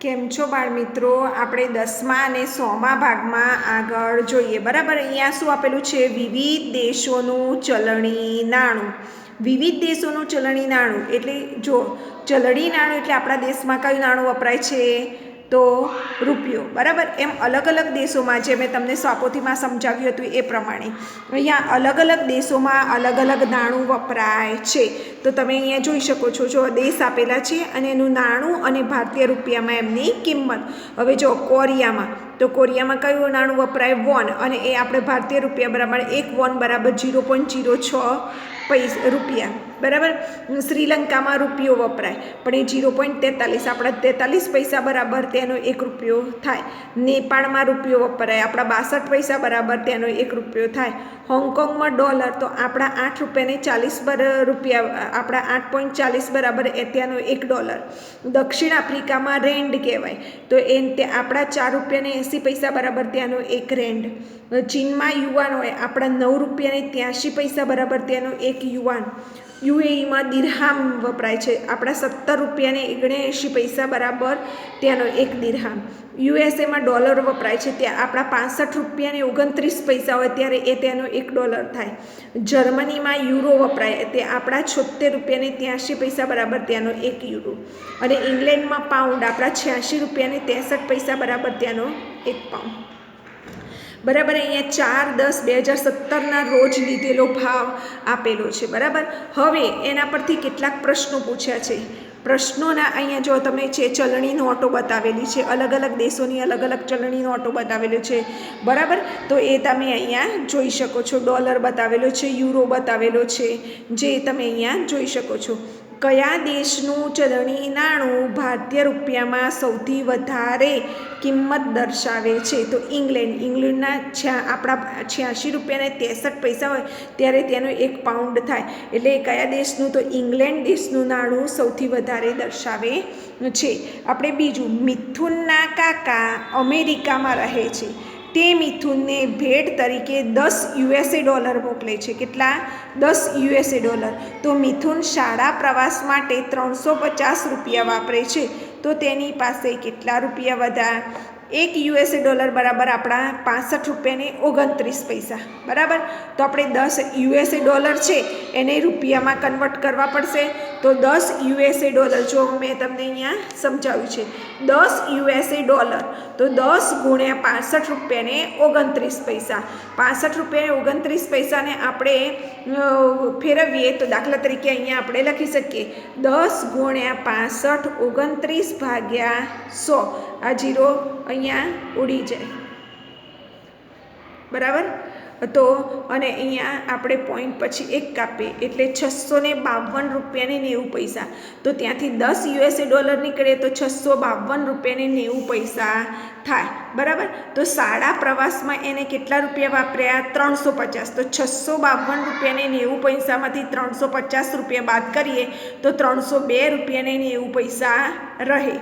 કેમ છો બાળ મિત્રો? આપણે 10મા અને 100મા ભાગમાં આગળ જોઈએ. બરાબર, અહીંયા શું આપેલું છે? વિવિધ દેશોનું ચલણી નાણું. વિવિધ દેશોનું ચલણી નાણું એટલે જો ચલણી નાણું એટલે આપણા દેશમાં કયું નાણું વપરાય છે? તો રૂપિયો. બરાબર, એમ અલગ અલગ દેશોમાં જે મેં તમને સ્વાપોથીમાં સમજાવ્યું હતું એ પ્રમાણે અહીંયા અલગ અલગ દેશોમાં અલગ અલગ નાણું વપરાય છે. તો તમે અહીંયા જોઈ શકો છો, જો દેશ આપેલા છે અને એનું નાણું અને ભારતીય રૂપિયામાં એમની કિંમત. હવે જો કોરિયામાં, તો કોરિયામાં કયું નાણું વપરાય? વોન. અને એ આપણે ભારતીય રૂપિયા બરાબર 1 વોન બરાબર 0.06 રૂપિયા. બરાબર, શ્રીલંકામાં રૂપિયો વપરાય પણ એ 0.43 આપણા 43 પૈસા બરાબર તેનો 1 રૂપિયો થાય. નેપાળમાં રૂપિયો વપરાય આપણા 62 પૈસા બરાબર તેનો 1 રૂપિયો થાય. હોંગકોંગમાં ડોલર તો આપણા 8 રૂપિયાને 40 રૂપિયા આપણા 8.40 બરાબર એ ત્યાંનો $1. દક્ષિણ આફ્રિકામાં રેન્ડ કહેવાય તો તે આપણા 4 રૂપિયાને 80 પૈસા બરાબર ત્યાંનો 1 રેન્ડ. ચીનમાં યુવાન હોય આપણા 9 રૂપિયાને 83 પૈસા બરાબર ત્યાંનો 1 યુવાન. યુએઈમાં દિરહામ વપરાય છે આપણા 17 રૂપિયાને 79 પૈસા બરાબર ત્યાંનો 1 દિરહામ. યુએસએમાં ડોલર વપરાય છે ત્યાં આપણા 65 રૂપિયાને 29 પૈસા હોય ત્યારે એ ત્યાંનો $1 થાય. જર્મનીમાં યુરો વપરાય તે આપણા 76 રૂપિયાને 83 પૈસા બરાબર ત્યાંનો 1 યુરો. અને ઇંગ્લેન્ડમાં પાઉન્ડ આપણા 86 રૂપિયાને 63 પૈસા બરાબર ત્યાંનો 1 પાઉન્ડ. બરાબર, અહીંયા 4/10/2017ના રોજ લીધેલો ભાવ આપેલો છે. બરાબર, હવે એના પરથી કેટલાક પ્રશ્નો પૂછ્યા છે. પ્રશ્નોના અહીંયા જો તમે છે ચલણી નોટો બતાવેલી છે, અલગ અલગ દેશોની અલગ અલગ ચલણી નોટો બતાવેલી છે. બરાબર, તો એ તમે અહીંયા જોઈ શકો છો. ડોલર બતાવેલો છે, યુરો બતાવેલો છે, જે તમે અહીંયા જોઈ શકો છો. કયા દેશનું ચલણી નાણું ભારતીય રૂપિયામાં સૌથી વધારે કિંમત દર્શાવે છે? તો ઇંગ્લેન્ડ. ઇંગ્લેન્ડના આપણા 86 રૂપિયાને 63 પૈસા હોય ત્યારે તેનો 1 પાઉન્ડ થાય. એટલે કયા દેશનું? તો ઇંગ્લેન્ડ દેશનું નાણું સૌથી વધારે દર્શાવે છે. આપણે બીજું, મિથુનના કાકા અમેરિકામાં રહે છે. તે મિથુનને ભેટ તરીકે $10 મોકલે છે. કેટલા? $10. તો મિથુન શાળા પ્રવાસ માટે 350 રૂપિયા વાપરે છે તો તેની પાસે કેટલા રૂપિયા વધ્યા? $1 બરાબર આપણા 65 રૂપિયાને 29 પૈસા. બરાબર, તો આપણે $10 છે એને રૂપિયામાં કન્વર્ટ કરવા પડશે. તો $10 જો મેં તમને અહીંયા સમજાવ્યું છે, $10 તો 10 ગુણ્યા 65 રૂપિયાને 29 પૈસા. 65 રૂપિયાને 29 પૈસાને આપણે ફેરવીએ તો દાખલા તરીકે અહીંયા આપણે લખી શકીએ 10 ગુણ્યા 65 29 ભાગ્યા 100. આ 0 અહીંયા ઉડી જાય. બરાબર, તો અને અહીંયા આપણે પોઈન્ટ પછી 1 કાપીએ એટલે 652 રૂપિયાને 90 પૈસા. તો ત્યાંથી $10 નીકળે તો 652 રૂપિયાને 90 પૈસા થાય. બરાબર, તો શાળા પ્રવાસમાં એને કેટલા રૂપિયા વાપર્યા? 350. તો 652 રૂપિયાને 90 પૈસામાંથી 350 રૂપિયા બાદ કરીએ તો 302 રૂપિયાને 90 પૈસા રહે.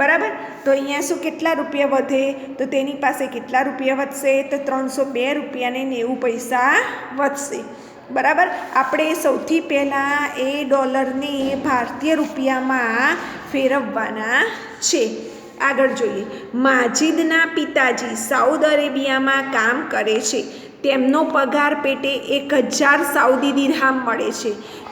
બરાબર, તો અહીંયા શું કેટલા રૂપિયા વધે? તો તેની પાસે કેટલા રૂપિયા વધશે? તો 302 રૂપિયાને 90 પૈસા વધશે. બરાબર, આપણે સૌથી પહેલાં એ ડોલરને ભારતીય રૂપિયામાં ફેરવવાના છે. આગળ જોઈએ, માજીદના પિતાજી સાઉદ અરેબિયામાં કામ કરે છે. તેમનો પગાર પેટે 1000 સાઉદી દિરહામ મળે છે.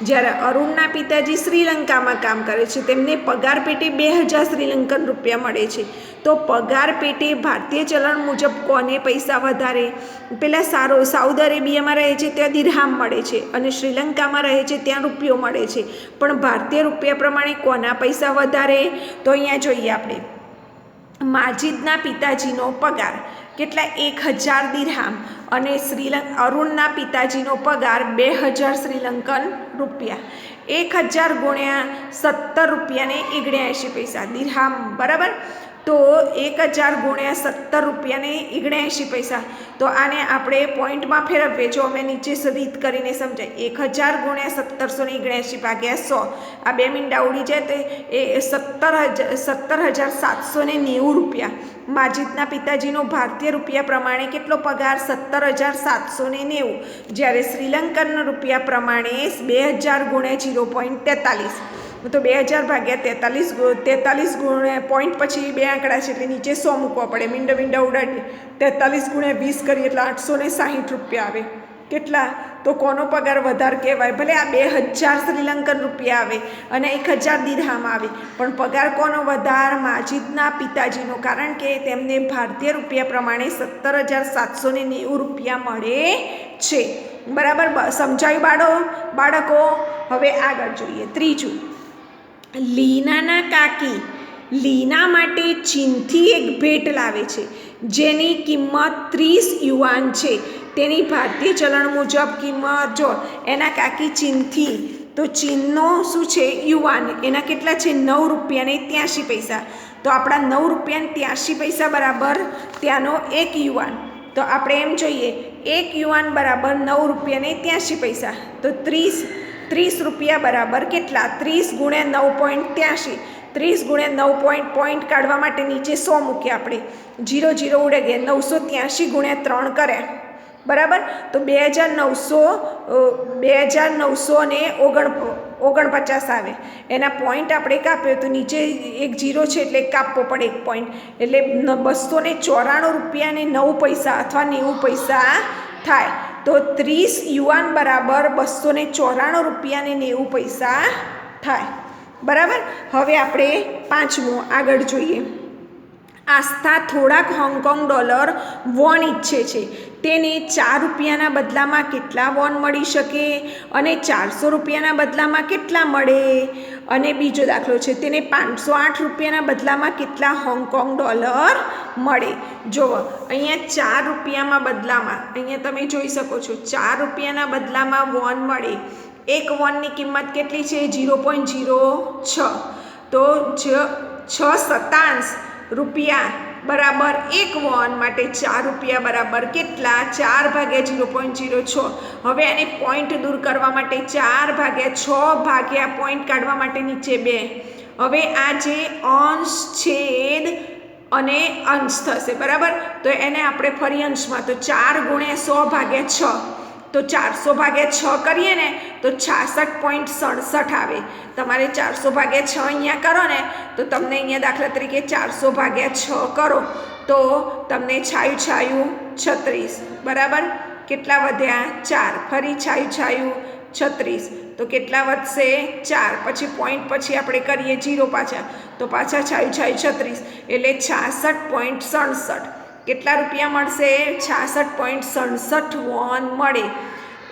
જ્યારે અરુણના પિતાજી શ્રીલંકામાં કામ કરે છે, તેમને પગાર પેટે 2000 શ્રીલંકન રૂપિયા મળે છે. તો પગાર પેટે ભારતીય ચલણ મુજબ કોને પૈસા વધારે? પેલા સાઉદ અરેબિયામાં રહે છે ત્યાં દિરહામ મળે છે અને શ્રીલંકામાં રહે છે ત્યાં રૂપિયો મળે છે, પણ ભારતીય રૂપિયા પ્રમાણે કોના પૈસા વધારે? તો અહીંયા જોઈએ આપણે, માજીદના પિતાજીનો પગાર કેટલા? 1000 દિરહામ અને અરુણના પિતાજીનો પગાર 2000 શ્રીલંકન રૂપિયા. 1000 ગુણ્યા 17 રૂપિયાને 79 પૈસા દિરહામ. બરાબર, તો 1000 ગુણ્યા 17 રૂપિયાને 79 પૈસા. તો આને આપણે પોઈન્ટમાં ફેરવીએ. જો અમે નીચે રીત કરીને સમજાય, 1000 ગુણ્યા 1779 ભાગ્યા 100. આ 2 મીંડા ઉડી જાય તો એ 17,790 રૂપિયા. માજીદના પિતાજીનો ભારતીય રૂપિયા પ્રમાણે કેટલો પગાર? 17,790. જ્યારે શ્રીલંકન રૂપિયા પ્રમાણે 2000 ગુણ્યા 0.43 તો 2000 ભાગ્યા 43 ગુણ્યા પોઈન્ટ પછી 2 આંકડા છે એટલે નીચે 100 મૂકવા પડે. મીંડા ઉડાડી 43 ગુણ્યા 20 કરીએ એટલે 860 રૂપિયા આવે. કેટલા? તો કોનો પગાર વધારે કહેવાય? ભલે આ 2000 શ્રીલંકન રૂપિયા આવે અને 1000 દિરહામ આવે, પણ પગાર કોનો વધારે? માજીદના પિતાજીનો, કારણ કે તેમને ભારતીય રૂપિયા પ્રમાણે 17,790 રૂપિયા મળે છે. બરાબર સમજાયું બાળકો? હવે આગળ જોઈએ. ત્રીજું, લીનાના કાકી લીના માટે ચીનથી એક ભેટ લાવે છે જેની કિંમત 30 યુઆન છે. તેની ભારતીય ચલણ મુજબ કિંમત જો, એના કાકી ચીનથી, તો ચીનનો શું છે? યુવાન. એના કેટલા છે? 9 રૂપિયા ને 83 પૈસા. તો આપણા 9 રૂપિયા ને 83 પૈસા બરાબર ત્યાંનો 1 યુવાન. તો આપણે એમ જોઈએ 1 યુવાન બરાબર 9 રૂપિયા ને 83 પૈસા. તો 30 રૂપિયા બરાબર કેટલા? 30 ગુણ્યા 9.83. 30 ગુણ્યા 9 પોઈન્ટ કાઢવા માટે નીચે 100 મૂક્યા આપણે. 0 ઉડે ગયા. 983 ગુણ્યા 3 કર્યા. બરાબર. તો 2949 આવે. એના પોઈન્ટ આપણે કાપ્યો તો નીચે એક 0 છે એટલે કાપવો પડે 1 પોઈન્ટ. એટલે 294 રૂપિયા ને 9 પૈસા અથવા 90 પૈસા થાય. તો 30 યુઆન બરાબર 294 રૂપિયા ને 90 પૈસા થાય. બરાબર. હવે આપણે પાંચમું આગળ જોઈએ. આસ્થા થોડાક હોંગકોંગ ડોલર વોન ઈચ્છે છે. તેને 4 રૂપિયાના બદલામાં કેટલા વોન મળી શકે અને 400 રૂપિયાના બદલામાં કેટલા મળે? અને બીજો દાખલો છે, તેને 508 રૂપિયાના બદલામાં કેટલા હોંગકોંગ ડોલર મળે? જુઓ અહીંયા 4 રૂપિયામાં બદલામાં, અહીંયા તમે જોઈ શકો છો 4 રૂપિયાના બદલામાં વોન મળે. એક વોનની કિંમત કેટલી છે? 0.06. તો 6 રૂપિયા બરાબર 1 વોન માટે 4 રૂપિયા બરાબર કેટલા? 4 ભાગ્યા 0.06. હવે આને પોઈન્ટ દૂર કરવા માટે 4 ભાગ્યા 6 ભાગ્યા પોઈન્ટ કાઢવા માટે નીચે 2. હવે આ જે અંશ છેદ અને અંશ થશે. બરાબર. તો એને આપણે ફરી અંશમાં, તો 4 ગુણ્યા 100 ભાગ્યા 6. તો 400 ભાગ્યા 6 કરીએ ને તો 66.67 આવે. તમારે 400 ભાગ્યા 6 અહીંયા કરો ને તો તમને અહીંયા દાખલા તરીકે 400 ભાગ્યા 6 કરો તો તમને છાયું 36. બરાબર. કેટલા વધ્યા? 4. ફરી છાયું 36. તો કેટલા વધશે? 4. પછી પોઈન્ટ પછી આપણે કરીએ 0 પાછા, તો પાછા છાયું 36. એટલે 66.67. કેટલા રૂપિયા મળશે? 66.67 વોન મળે.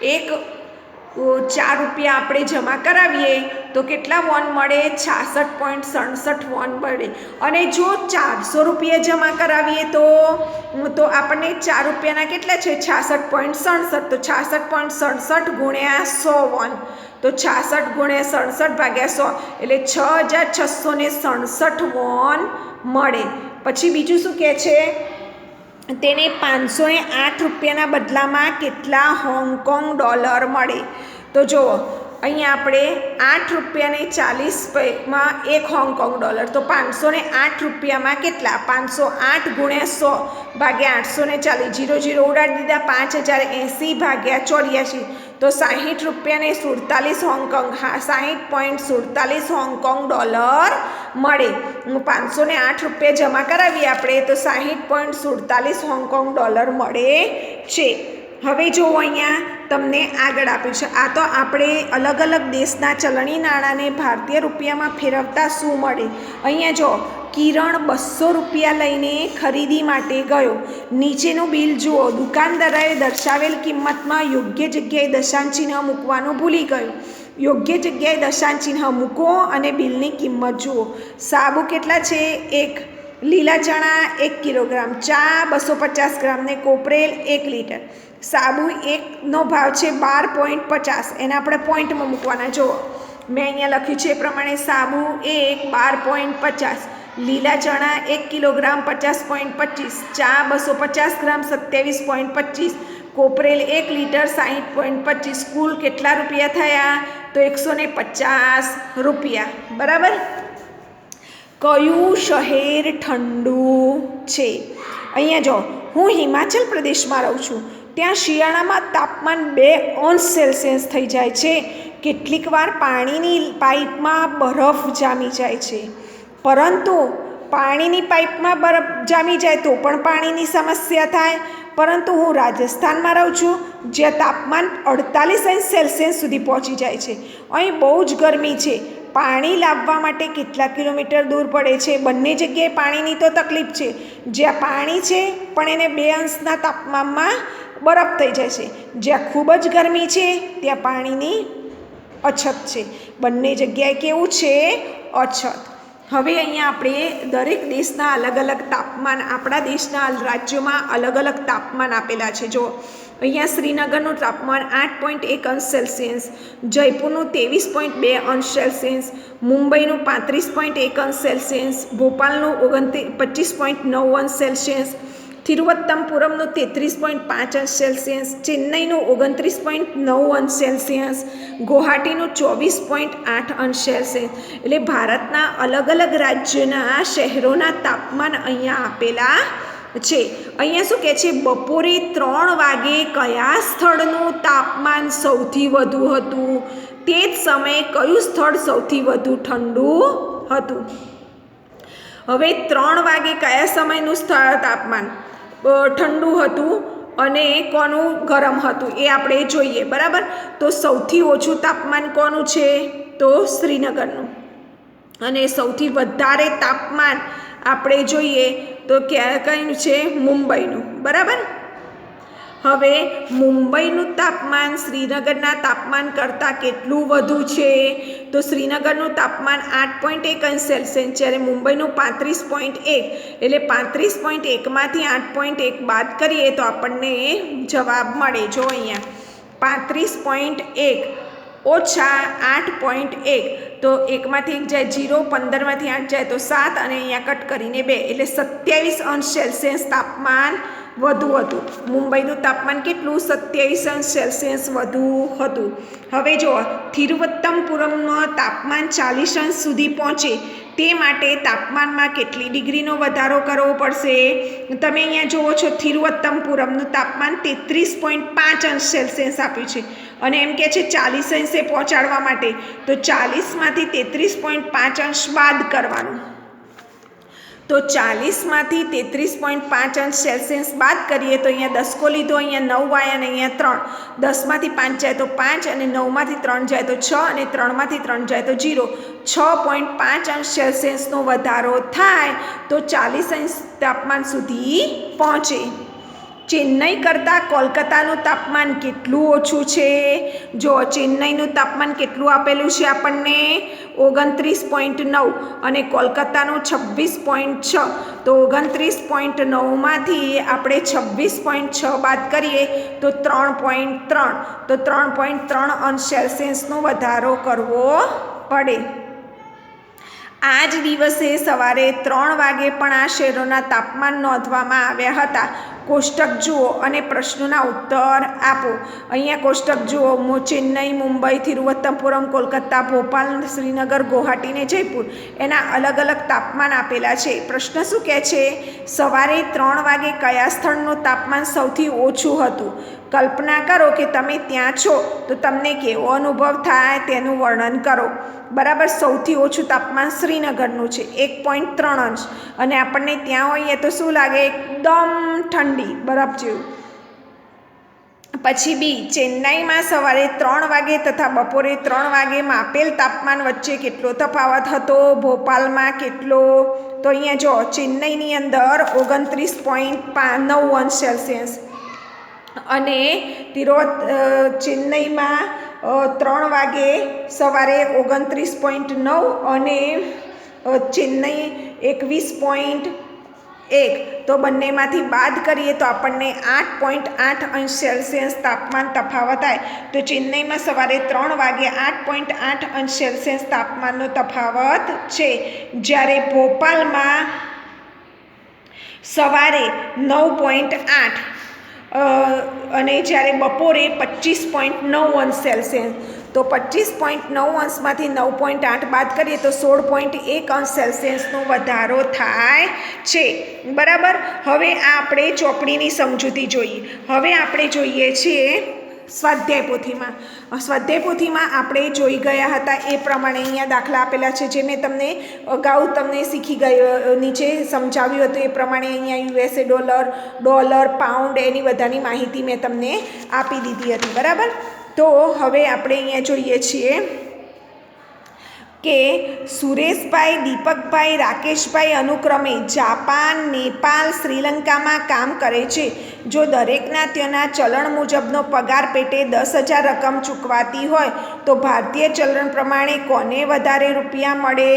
4 રૂપિયા આપણે જમા કરાવીએ તો કેટલા વોન મળે? 66.67 વોન મળે. અને જો 400 રૂપિયા જમા કરાવીએ તો આપણને 4 રૂપિયાના કેટલા છે? 66.67. તો 66.67 ગુણ્યા 100 વોન. તો 66 ગુણ્યા 67 ભાગ્યા 100 એટલે 6667 વોન મળે. પછી બીજું શું કહે છે? તેને 508 રૂપિયાના બદલામાં કેટલા હોંગકોંગ ડોલર મળે? તો જુઓ અહીંયા આપણે 8 રૂપિયાને 40 1 હોંગકોંગ ડોલર. તો 508 રૂપિયામાં કેટલા? 508 ગુણ્યા 100 ભાગ્યા 840. 0 ઉડાડી દીધા. 5080 ભાગ્યા 84. તો 60 રૂપિયાને 47 હોંગકોંગ 60.47 હોંગકોંગ ડોલર મળે. 508 રૂપિયા જમા કરાવીએ આપણે તો 60.47 હોંગકોંગ ડોલર મળે છે. હવે જો અહીંયા તમને આગળ આપ્યું છે. આ તો આપણે અલગ અલગ દેશના ચલણી નાણાંને ભારતીય રૂપિયામાં ફેરવતા શું મળે? અહીંયા જો કિરણ 200 રૂપિયા લઈને ખરીદી માટે ગયો. નીચેનું બિલ જુઓ. દુકાનદારે દર્શાવેલ કિંમતમાં યોગ્ય જગ્યાએ દશાંશ ચિહ્ન મૂકવાનું ભૂલી ગયો. યોગ્ય જગ્યાએ દશાંશ ચિહ્ન મૂકો અને બિલની કિંમત જુઓ. સાબુ કેટલા છે? 1. લીલા ચણા 1 કિલોગ્રામ. ચા 250 ગ્રામ ને કોપરેલ 1 લીટર. સાબુ એકનો ભાવ છે 12.50. એને આપણે પોઈન્ટમાં મૂકવાના. જુઓ મેં અહીંયા લખ્યું છે એ પ્રમાણે સાબુ 1 12.50. લીલા ચણા 1 કિલોગ્રામ 50.25. ચા 250 ગ્રામ 27.25. કોપરેલ 1 લીટર 60.25. કુલ કેટલા રૂપિયા થયા? તો 150 રૂપિયા. બરાબર. કયું શહેર ઠંડુ છે? અહીંયા જો હું હિમાચલ પ્રદેશમાં રહું છું. ત્યાં શિયાળામાં તાપમાન 2 અંશ સેલ્સિયસ થઈ જાય છે. કેટલીક વાર પાણીની પાઇપમાં બરફ જામી જાય છે, પરંતુ પાણીની પાઇપમાં બરફ જામી જાય તો પણ પાણીની સમસ્યા થાય. પરંતુ હું રાજસ્થાનમાં રહું છું, જ્યાં તાપમાન 48°C સુધી પહોંચી જાય છે. અહીં બહુ જ ગરમી છે. પાણી લાવવા માટે કેટલા કિલોમીટર દૂર પડે છે. બંને જગ્યાએ પાણીની તો તકલીફ છે. જ્યાં પાણી છે પણ એને 2°ના તાપમાનમાં બરફ થઈ જાય છે. જ્યાં ખૂબ જ ગરમી છે ત્યાં પાણીની અછત છે. બંને જગ્યાએ કેવું છે? અછત. હવે અહીંયા આપણે દરેક દેશના અલગ અલગ તાપમાન, આપણા દેશના રાજ્યોમાં અલગ અલગ તાપમાન આપેલા છે. જો અહીંયા શ્રીનગરનું તાપમાન 8.1°C, જયપુરનું 23.2°C, મુંબઈનું 35.1°C, ભોપાલનું 25.9°C, તિરુવત્તમપુરમનું 33.5°C, ચેન્નઈનું 29.9°C, ગુવાહાટીનું 24.8°C. એટલે ભારતના અલગ અલગ રાજ્યોના શહેરોના તાપમાન અહીંયા આપેલા છે. અહીંયા શું કહે છે? બપોરે 3 વાગે કયા સ્થળનું તાપમાન સૌથી વધુ હતું? તે જ સમયે કયું સ્થળ સૌથી વધુ ઠંડુ હતું? હવે 3 વાગે કયા સમયનું સ્થળ તાપમાન ઠંડુ હતું અને કોનું ગરમ હતું એ આપણે જોઈએ. બરાબર, તો સૌથી ઓછું તાપમાન કોનું છે? તો શ્રીનગરનું. અને સૌથી વધારે તાપમાન આપણે જોઈએ તો કયું છે? મુંબઈનું. બરાબર, હવે મુંબઈનું તાપમાન શ્રીનગરના તાપમાન કરતાં કેટલું વધુ છે? તો શ્રીનગરનું તાપમાન 8.1°C, જ્યારે મુંબઈનું 35.1. એટલે 35.1માંથી 8.1 બાદ કરીએ તો આપણને જવાબ મળે. જો અહીંયા 35.1 ઓછા 8.1, તો 1માંથી 1 જાય 0, 15માંથી 8 જાય તો 7, અને અહીંયા કટ કરીને 2, એટલે 27°C તાપમાન વધુ હતું. મુંબઈનું તાપમાન કેટલું? 27°C વધુ હતું. હવે જો તિરુવત્તમપુરમમાં તાપમાન 40° સુધી પહોંચે તે માટે તાપમાનમાં કેટલી ડિગ્રીનો વધારો કરવો પડશે? તમે અહીંયા જુઓ છો, તિરુવત્તમપુરમનું તાપમાન 33.5°C આપ્યું છે અને એમ કહે છે 40° પહોંચાડવા માટે. તો 40માંથી 33.5° બાદ કરવાનું. તો 40માંથી 33.5°C બાદ કરીએ તો અહીંયા 10 લીધો, અહીંયા 9 આવ્યા અને અહીંયા 3. 10માંથી 5 જાય તો 5, અને 9માંથી 3 જાય તો 6, અને 3માંથી 3 જાય તો 0. 6.5°Cનો વધારો થાય તો 40° તાપમાન સુધી પહોંચે. ચેન્નઈ કરતાં કોલકાતાનું તાપમાન કેટલું ઓછું છે? જો ચેન્નઈનું તાપમાન કેટલું આપેલું છે આપણને? 29.9, અને કોલકાતાનું 26.6. તો 29.9માંથી આપણે 26.6 બાદ કરીએ તો 3.3. તો 3.3°Cનો વધારો કરવો પડે. આ જ દિવસે સવારે 3 વાગે પણ આ શહેરોના તાપમાન નોંધવામાં આવ્યા હતા. કોષ્ટક જુઓ અને પ્રશ્નોના ઉત્તર આપો. અહીંયા કોષ્ટક જુઓ, ચેન્નઈ, મુંબઈ, તિરુવત્તમપુરમ, કોલકાતા, ભોપાલ, શ્રીનગર, ગુવાહાટી ને જયપુર, એના અલગ અલગ તાપમાન આપેલા છે. પ્રશ્ન શું કહે છે? સવારે 3 વાગે કયા સ્થળનું તાપમાન સૌથી ઓછું હતું? કલ્પના કરો કે તમે ત્યાં છો તો તમને કેવો અનુભવ થાય તેનું વર્ણન કરો. બરાબર, સૌથી ઓછું તાપમાન શ્રીનગરનું છે 1.3°, અને આપણને ત્યાં હોઈએ તો શું લાગે? એકદમ ઠંડી, બરફ જેવું. પછી બી, ચેન્નાઈમાં સવારે 3 વાગે તથા બપોરે 3 વાગે માપેલ તાપમાન વચ્ચે કેટલો તફાવત હતો? ભોપાલમાં કેટલો? તો અહીંયા જો ચેન્નઈની અંદર 29.9°C, અને ચેન્નઈમાં 3 વાગે સવારે 29.9, અને ચેન્નઈ 21.1. તો બંનેમાંથી બાદ કરીએ તો આપણને 8.8°C તાપમાન તફાવત થાય. તો ચેન્નઈમાં સવારે 3 વાગે 8.8°C તાપમાનનો તફાવત છે, જ્યારે ભોપાલમાં સવારે 9.8, અને જ્યારે બપોરે 25.9°C. તો 25.9°માંથી 9.8 બાદ કરીએ તો 16.1°Cનો વધારો થાય છે. બરાબર, હવે આપણે ચોપડીની સમજૂતી જોઈએ. હવે આપણે જોઈએ છીએ સ્વાધ્યાય પોથીમાં આપણે જોઈ ગયા હતા એ પ્રમાણે અહીંયા દાખલા આપેલા છે, જે મેં તમને અગાઉ શીખી ગયો નીચે સમજાવ્યું હતું એ પ્રમાણે અહીંયા યુએસએ ડોલર પાઉન્ડ એની બધાની માહિતી મેં તમને આપી દીધી હતી, બરાબર. તો હવે આપણે અહીંયા જોઈએ છીએ કે સુરેશભાઈ, દીપકભાઈ, રાકેશભાઈ અનુક્રમે જાપાન, નેપાળ, શ્રીલંકામાં કામ કરે છે. જો દરેકના ત્યાંના ચલણ મુજબનો પગાર પેટે 10,000 રકમ ચૂકવાતી હોય તો ભારતીય ચલણ પ્રમાણે કોને વધારે રૂપિયા મળે?